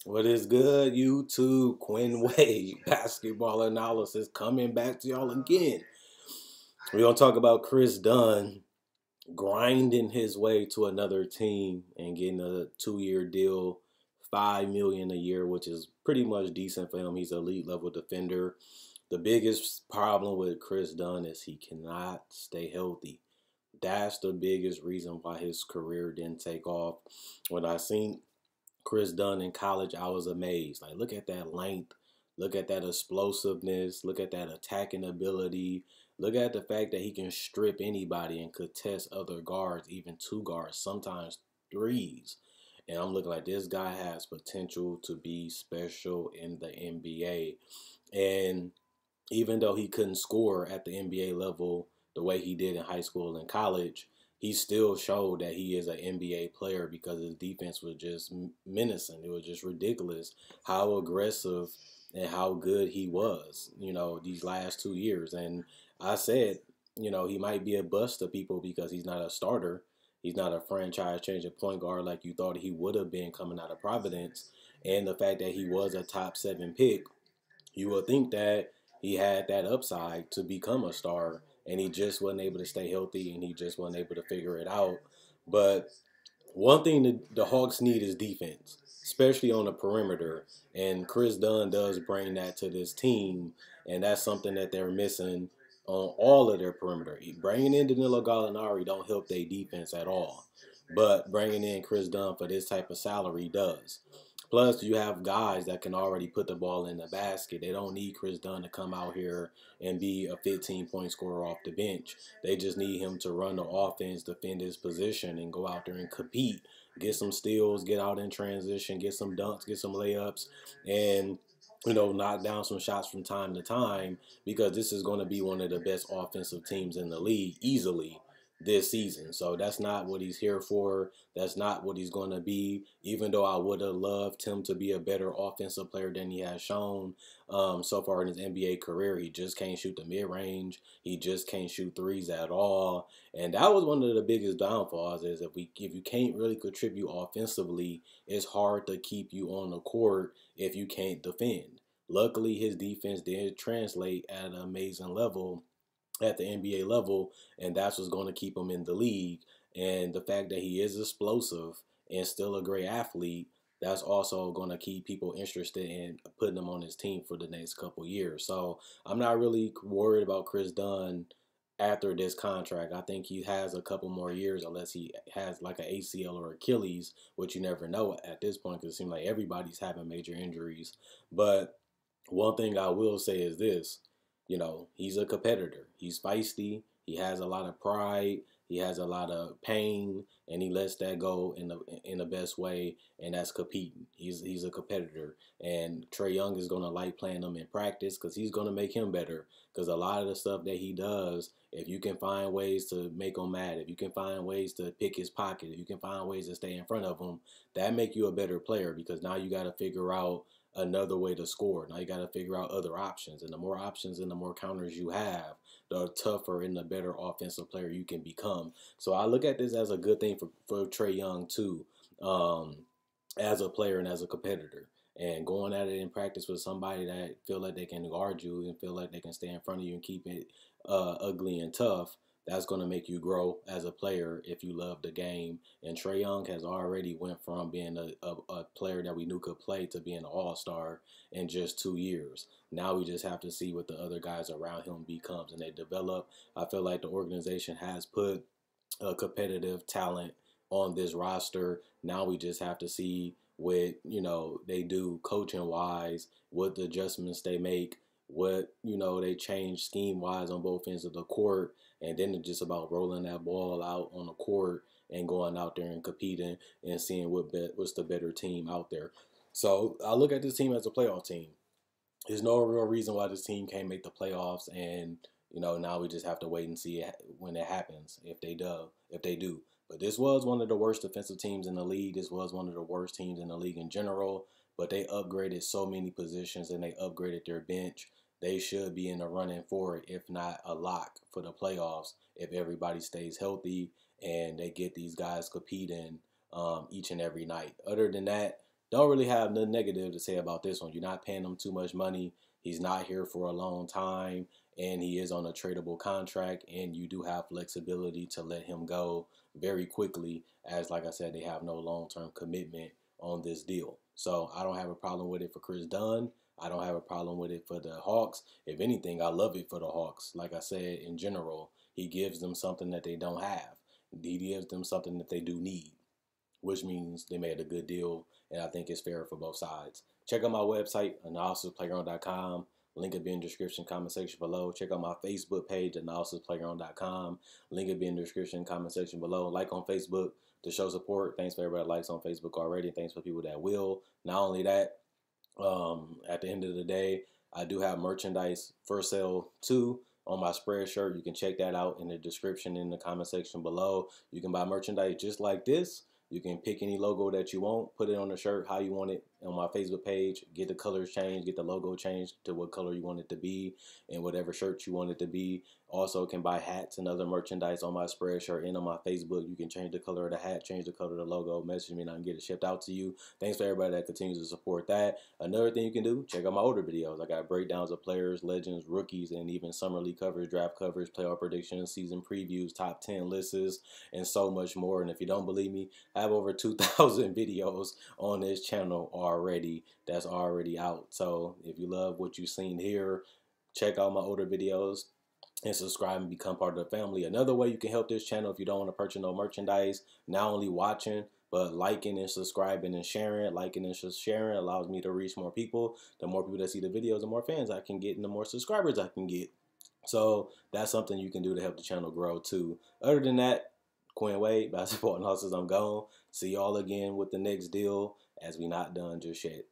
What is good, YouTube? Quinn Wade, basketball analysis coming back to y'all again. We're going to talk about Kris Dunn grinding his way to another team and getting a 2-year deal, $5 million a year, which is pretty much decent for him. He's an elite level defender. The biggest problem with Kris Dunn is he cannot stay healthy. That's the biggest reason why his career didn't take off. When I seen Kris Dunn in college, I was amazed. Like, look at that length. Look at that explosiveness. Look at that attacking ability. Look at the fact that he can strip anybody and contest other guards, even two guards, sometimes threes. And I'm looking like this guy has potential to be special in the NBA. And even though he couldn't score at the NBA level the way he did in high school and college, he still showed that he is an NBA player because his defense was just menacing. It was just ridiculous how aggressive and how good he was, these last 2 years. And I said, he might be a bust to people because he's not a starter. He's not a franchise changing point guard like you thought he would have been coming out of Providence. And the fact that he was a top 7 pick, you would think that he had that upside to become a star, and he just wasn't able to stay healthy, and he just wasn't able to figure it out. But one thing that the Hawks need is defense, especially on the perimeter, and Kris Dunn does bring that to this team, and that's something that they're missing on all of their perimeter. Bringing in Danilo Gallinari don't help their defense at all, but bringing in Kris Dunn for this type of salary does. Plus, you have guys that can already put the ball in the basket. They don't need Kris Dunn to come out here and be a 15-point scorer off the bench. They just need him to run the offense, defend his position, and go out there and compete. Get some steals, get out in transition, get some dunks, get some layups, and knock down some shots from time to time, because this is going to be one of the best offensive teams in the league easily this season. So that's not what he's here for. That's not what he's going to be, even though I would have loved him to be a better offensive player than he has shown so far in his NBA career. He just can't shoot the mid-range. He just can't shoot threes at all. And that was one of the biggest downfalls, is if you can't really contribute offensively, it's hard to keep you on the court if you can't defend. Luckily, his defense did translate at an amazing level at the NBA level, and that's what's going to keep him in the league. And the fact that he is explosive and still a great athlete, that's also going to keep people interested in putting him on his team for the next couple years. So I'm not really worried about Kris Dunn after this contract. I think he has a couple more years, unless he has like an ACL or Achilles, which you never know at this point, because it seems like everybody's having major injuries. But one thing I will say is this: he's a competitor. He's feisty. He has a lot of pride. He has a lot of pain, and he lets that go in the best way, and that's competing. He's a competitor, and Trae Young is gonna like playing him in practice because he's gonna make him better. Because a lot of the stuff that he does, if you can find ways to make him mad, if you can find ways to pick his pocket, if you can find ways to stay in front of him, that make you a better player, because now you got to figure out another way to score. Now you got to figure out other options, and the more options and the more counters you have, the tougher and the better offensive player you can become. So I look at this as a good thing for Trae Young too, as a player and as a competitor. And going at it in practice with somebody that feel like they can guard you and feel like they can stay in front of you and keep it ugly and tough, that's going to make you grow as a player if you love the game. And Trae Young has already went from being a player that we knew could play to being an all-star in just 2 years. Now we just have to see what the other guys around him becomes and they develop. I feel like the organization has put a competitive talent on this roster. Now we just have to see what they do coaching wise, what the adjustments they make, what they change scheme wise on both ends of the court, and then it's just about rolling that ball out on the court and going out there and competing and seeing what's the better team out there. So I look at this team as a playoff team. There's no real reason why this team can't make the playoffs, and now we just have to wait and see when it happens, if they do. But this was one of the worst defensive teams in the league. This was one of the worst teams in the league in general. But they upgraded so many positions and they upgraded their bench. They should be in the running for it, if not a lock for the playoffs, if everybody stays healthy and they get these guys competing each and every night. Other than that, don't really have nothing negative to say about this one. You're not paying him too much money. He's not here for a long time, and he is on a tradable contract, and you do have flexibility to let him go very quickly, as like I said, they have no long-term commitment on this deal. So I don't have a problem with it for Kris Dunn. I don't have a problem with it for the Hawks. If anything, I love it for the Hawks. Like I said, in general, he gives them something that they don't have. He gives them something that they do need, which means they made a good deal, and I think it's fair for both sides. Check out my website, analysisplayground.com. Link will be in the description, comment section below. Check out my Facebook page, analysisplayground.com. Link will be in the description, comment section below. Like on Facebook to show support. Thanks for everybody that likes on Facebook already. Thanks for people that will. Not only that, at the end of the day, I do have merchandise for sale too on my Spreadshirt. You can check that out in the description in the comment section below. You can buy merchandise just like this. You can pick any logo that you want, put it on the shirt how you want it on my Facebook page, get the colors changed, get the logo changed to what color you want it to be, and whatever shirt you want it to be. Also can buy hats and other merchandise on my Spreadshirt and on my Facebook. You can change the color of the hat, change the color of the logo, message me and I can get it shipped out to you. Thanks for everybody that continues to support that. Another thing you can do, check out my older videos. I got breakdowns of players, legends, rookies, and even summer league coverage, draft coverage, playoff predictions, season previews, top 10 lists, and so much more. And if you don't believe me, I have over 2,000 videos on this channel already that's already out. So if you love what you've seen here, check out my older videos and subscribe and become part of the family. Another way you can help this channel if you don't want to purchase no merchandise, not only watching, but liking and subscribing and sharing. Liking and sharing allows me to reach more people. The more people that see the videos, the more fans I can get and the more subscribers I can get. So that's something you can do to help the channel grow too. Other than that, Quinn Wade, basketball analysis, I'm gone. See y'all again with the next deal, as we not done just yet.